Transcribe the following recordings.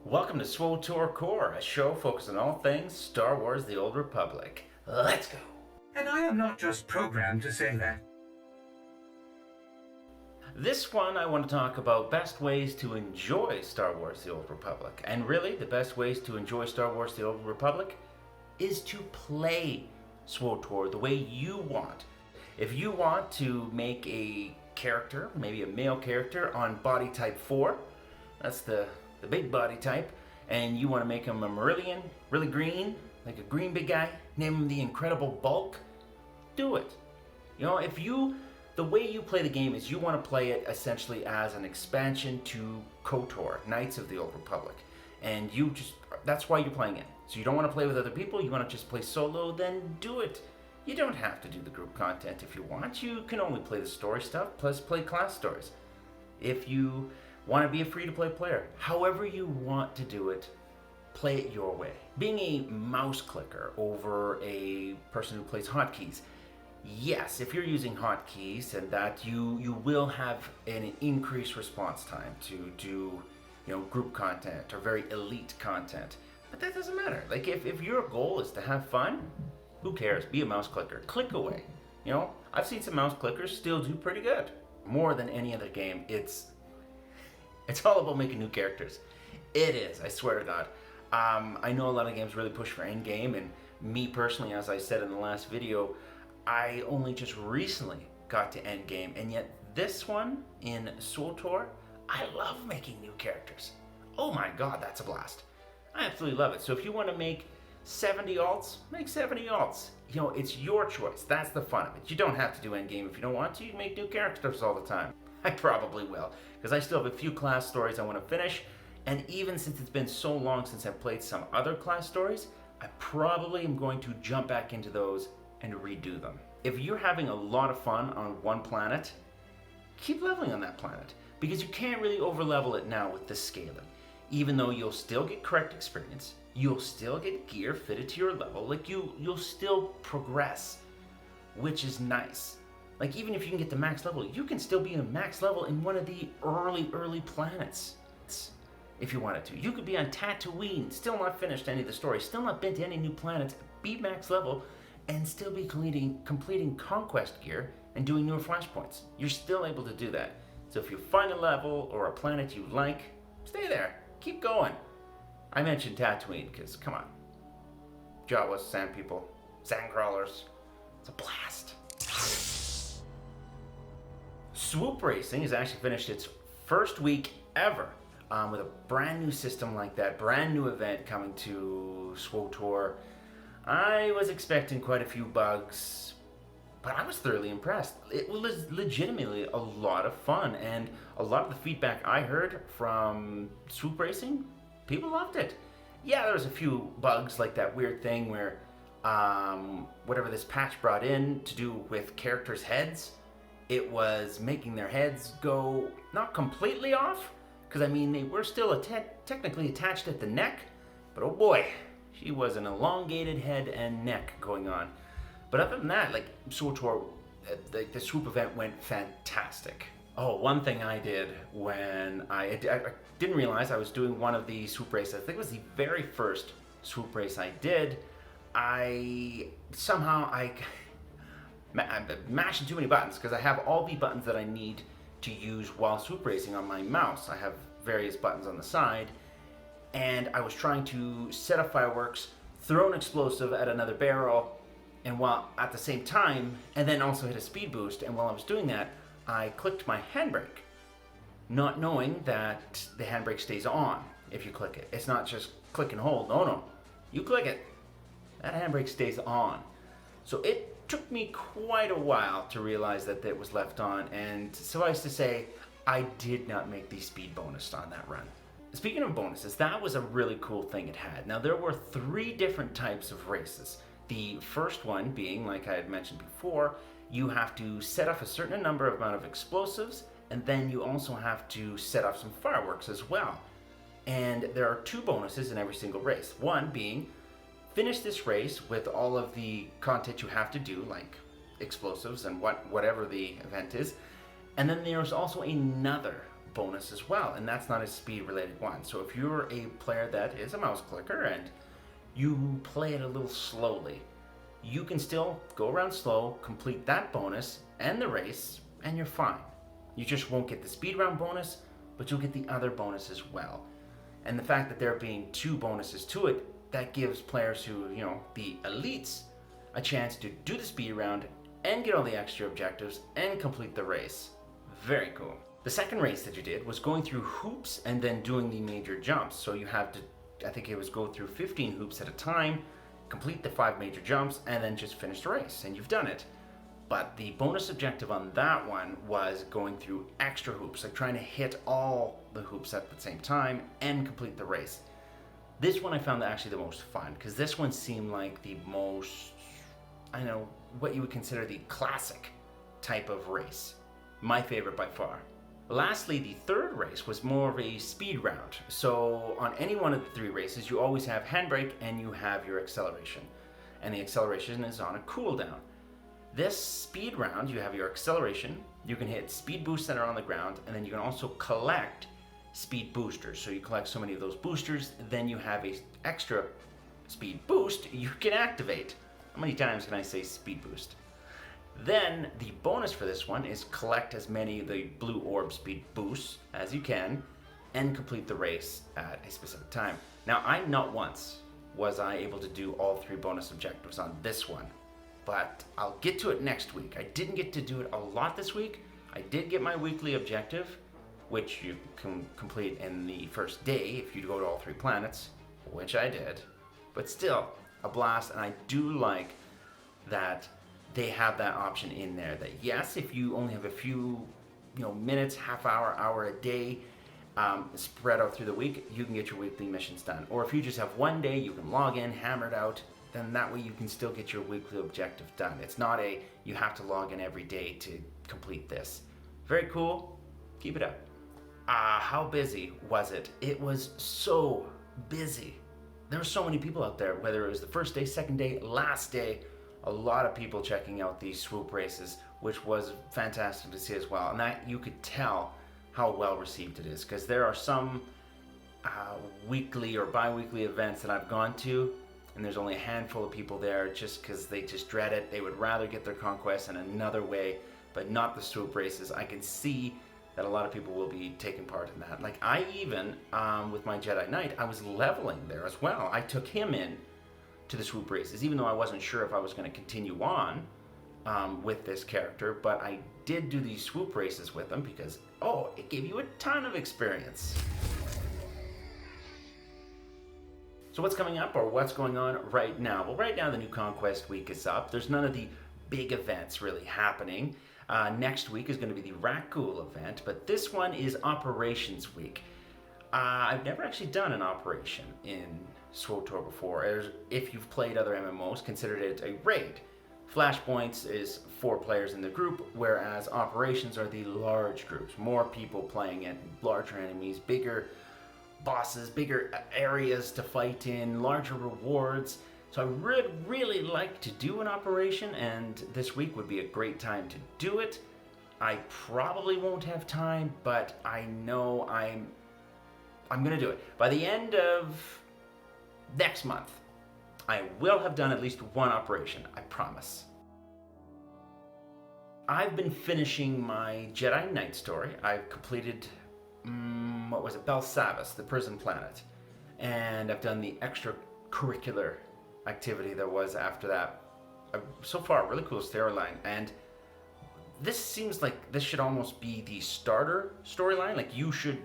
Welcome to SWTOR Core, a show focused on all things Star Wars The Old Republic. Let's go! And I am not just programmed to say that. This one I want to talk about best ways to enjoy Star Wars The Old Republic. And really, the best ways to enjoy Star Wars The Old Republic is to play SWTOR the way you want. If you want to make a character, maybe a male character on body type 4, that's the big body type, and you want to make him a Marillion, really green, like a green big guy, name him the Incredible Bulk, do it. You know, the way you play the game is you want to play it essentially as an expansion to KOTOR, Knights of the Old Republic. And that's why you're playing it. So you don't want to play with other people, you want to just play solo, then do it. You don't have to do the group content if you want. You can only play the story stuff, plus play class stories. If you want to be a free-to-play player, however you want to do it, play it your way. Being a mouse clicker over a person who plays hotkeys, yes, if you're using hotkeys and that you will have an increased response time to do, group content or very elite content. But that doesn't matter. Like if your goal is to have fun, who cares? Be a mouse clicker. Click away. I've seen some mouse clickers still do pretty good. More than any other game, it's all about making new characters. It is, I swear to God. I know a lot of games really push for end game, and me personally, as I said in the last video, I only just recently got to end game, and yet this one in SWTOR, I love making new characters. Oh my God, that's a blast. I absolutely love it. So if you want to make 70 alts, make 70 alts. It's your choice. That's the fun of it. You don't have to do end game if you don't want to. You make new characters all the time. I probably will, because I still have a few class stories I want to finish, and even since it's been so long since I've played some other class stories, I probably am going to jump back into those and redo them. If you're having a lot of fun on one planet, keep leveling on that planet, because you can't really overlevel it now with the scaling. Even though you'll still get correct experience, you'll still get gear fitted to your level, like you'll still progress, which is nice. Like, even if you can get to max level, you can still be a max level in one of the early planets. If you wanted to. You could be on Tatooine, still not finished any of the story, still not been to any new planets, be max level, and still be completing conquest gear and doing newer flashpoints. You're still able to do that. So if you find a level or a planet you like, stay there. Keep going. I mentioned Tatooine because, come on. Jawas, sand people, sand crawlers. It's a blast. Swoop Racing has actually finished its first week ever with a brand new system like that, brand new event coming to SWTOR. I was expecting quite a few bugs, but I was thoroughly impressed. It was legitimately a lot of fun, and a lot of the feedback I heard from Swoop Racing, people loved it. Yeah, there was a few bugs, like that weird thing where whatever this patch brought in to do with characters' heads, it was making their heads go not completely off, because they were still technically attached at the neck, but oh boy, she was an elongated head and neck going on. But other than that, like SWTOR, the swoop event went fantastic. Oh, one thing I did when I didn't realize I was doing one of the swoop races. I think it was the very first swoop race I did. I'm mashing too many buttons because I have all the buttons that I need to use while swoop racing on my mouse. I have various buttons on the side, and I was trying to set up fireworks, throw an explosive at another barrel, and while at the same time, and then also hit a speed boost. And while I was doing that, I clicked my handbrake, not knowing that the handbrake stays on if you click it. It's not just click and hold. No, you click it, that handbrake stays on. So it took me quite a while to realize that it was left on, and suffice to say, I did not make the speed bonus on that run. Speaking of bonuses, that was a really cool thing it had. Now, there were 3 different types of races. The first one being, like I had mentioned before, you have to set off a certain amount of explosives, and then you also have to set off some fireworks as well. And there are 2 bonuses in every single race. One being, finish this race with all of the content you have to do, like explosives and whatever the event is. And then there's also another bonus as well, and that's not a speed related one. So if you're a player that is a mouse clicker and you play it a little slowly, you can still go around slow, complete that bonus and the race, and you're fine. You just won't get the speed round bonus, but you'll get the other bonus as well. And the fact that there being two bonuses to it, that gives players who, the elites, a chance to do the speed round and get all the extra objectives and complete the race. Very cool. The second race that you did was going through hoops and then doing the major jumps. So you have to, I think it was go through 15 hoops at a time, complete the 5 major jumps, and then just finish the race. And you've done it. But the bonus objective on that one was going through extra hoops, like trying to hit all the hoops at the same time and complete the race. This one I found actually the most fun, because this one seemed like the most, what you would consider the classic type of race. My favorite by far. Lastly, the third race was more of a speed round. So on any one of the 3 races, you always have handbrake and you have your acceleration. And the acceleration is on a cooldown. This speed round, you have your acceleration, you can hit speed boosts that are on the ground, and then you can also collect speed boosters. So you collect so many of those boosters, then you have a extra speed boost you can activate. How many times can I say speed boost? Then the bonus for this one is collect as many of the blue orb speed boosts as you can and complete the race at a specific time. Now, not once was I able to do all 3 bonus objectives on this one, but I'll get to it next week. I didn't get to do it a lot this week. I did get my weekly objective, which you can complete in the first day if you go to all 3 planets, which I did, but still a blast. And I do like that they have that option in there that yes, if you only have a few minutes, half hour a day spread out through the week, you can get your weekly missions done. Or if you just have one day, you can log in, hammer it out, then that way you can still get your weekly objective done. It's not you have to log in every day to complete this. Very cool. Keep it up. How busy was it? It was so busy. There were so many people out there, whether it was the first day, second day, last day. A lot of people checking out these swoop races, which was fantastic to see as well. And that you could tell how well received it is, because there are some weekly or bi-weekly events that I've gone to, and there's only a handful of people there just because they just dread it. They would rather get their conquest in another way, but not the swoop races. I can see that a lot of people will be taking part in that. Like I even, with my Jedi Knight, I was leveling there as well. I took him in to the swoop races, even though I wasn't sure if I was going to continue on with this character, but I did do these swoop races with him because, it gave you a ton of experience. So what's coming up, or what's going on right now? Well, right now the new Conquest Week is up. There's none of the big events really happening. Next week is going to be the Rakghoul event, but this one is Operations Week. I've never actually done an operation in SWTOR before. If you've played other MMOs, considered it a raid. Flashpoints is 4 players in the group, whereas operations are the large groups. More people playing it, larger enemies, bigger bosses, bigger areas to fight in, larger rewards. So I would really like to do an operation, and this week would be a great time to do it. I probably won't have time, but I know I'm going to do it. By the end of next month, I will have done at least one operation, I promise. I've been finishing my Jedi Knight story. I've completed, Belsavis, the prison planet. And I've done the extracurricular activity there was after that. So far, really cool storyline. And this seems like this should almost be the starter storyline. Like you should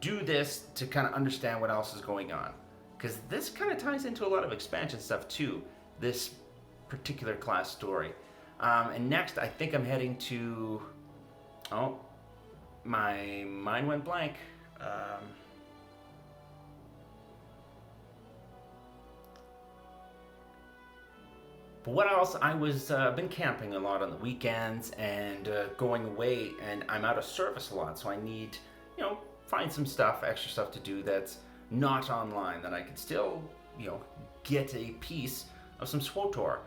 do this to kind of understand what else is going on. Because this kind of ties into a lot of expansion stuff too, this particular class story. And next, I think I'm heading to... Oh, my mind went blank. But what else? I was been camping a lot on the weekends and going away, and I'm out of service a lot, so I need, find some stuff, extra stuff to do that's not online, that I can still, get a piece of some SWTOR.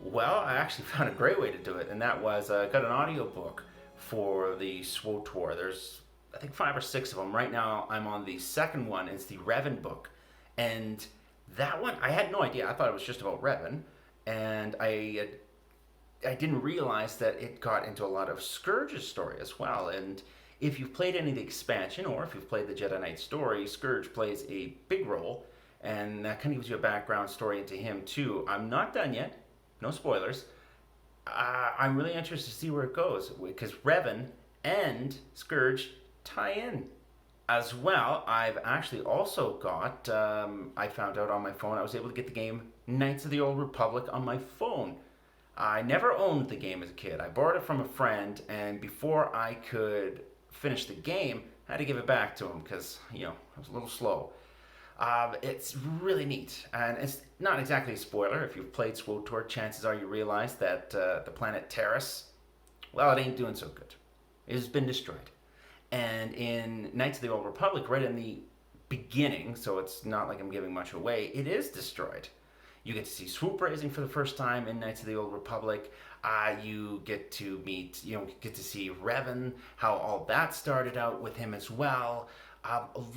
Well, I actually found a great way to do it, and that was got an audiobook for the SWTOR. There's I think 5 or 6 of them. Right now, I'm on the second one. It's the Revan book, and that one I had no idea. I thought it was just about Revan, and I didn't realize that it got into a lot of Scourge's story as well. And if you've played any of the expansion, or if you've played the Jedi Knight story, Scourge plays a big role, and that kind of gives you a background story into him too. I'm not done yet. No spoilers. I'm really interested to see where it goes because Revan and Scourge tie in as well. I've actually also got, I found out on my phone, I was able to get the game Knights of the Old Republic on my phone. I never owned the game as a kid. I borrowed it from a friend, and before I could finish the game, I had to give it back to him because, I was a little slow. It's really neat, and it's not exactly a spoiler. If you've played SWTOR, chances are you realize that the planet Terrace, well, it ain't doing so good. It has been destroyed. And in Knights of the Old Republic, right in the beginning, so it's not like I'm giving much away, it is destroyed. You get to see swoop raising for the first time in Knights of the Old Republic. You get to meet, get to see Revan, how all that started out with him as well.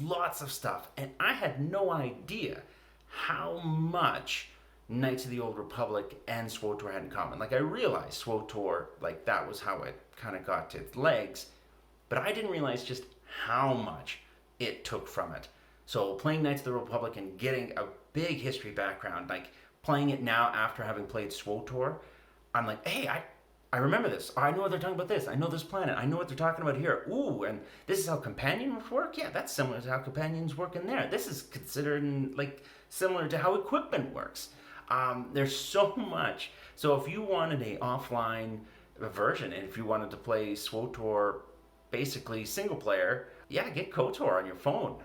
Lots of stuff. And I had no idea how much Knights of the Old Republic and SWTOR had in common. Like, I realized SWTOR, like, that was how it kind of got to its legs, but I didn't realize just how much it took from it. So playing Knights of the Republic and getting a big history background, like playing it now after having played SWTOR, I'm like, hey, I remember this. I know what they're talking about this. I know this planet. I know what they're talking about here. Ooh, and this is how companions work? Yeah, that's similar to how companions work in there. This is considered like similar to how equipment works. There's so much. So if you wanted a offline version, and if you wanted to play SWTOR basically single player, yeah, get KOTOR on your phone.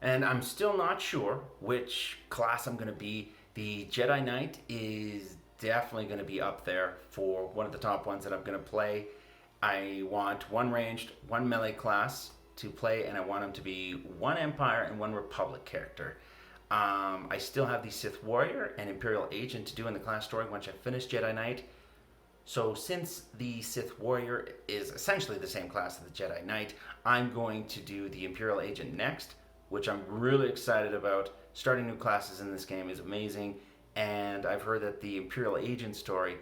And I'm still not sure which class I'm going to be. The Jedi Knight is definitely going to be up there for one of the top ones that I'm going to play. I want one ranged, one melee class to play, and I want them to be one Empire and one Republic character. I still have the Sith Warrior and Imperial Agent to do in the class story once I finish Jedi Knight. So since the Sith Warrior is essentially the same class as the Jedi Knight, I'm going to do the Imperial Agent next, which I'm really excited about. Starting new classes in this game is amazing, and I've heard that the Imperial Agent story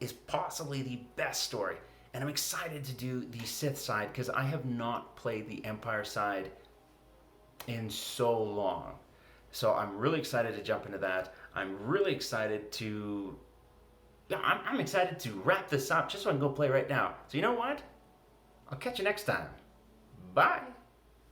is possibly the best story. And I'm excited to do the Sith side because I have not played the Empire side in so long. So I'm really excited to jump into that. I'm really excited to... I'm excited to wrap this up just so I can go play right now. So you know what? I'll catch you next time. Bye.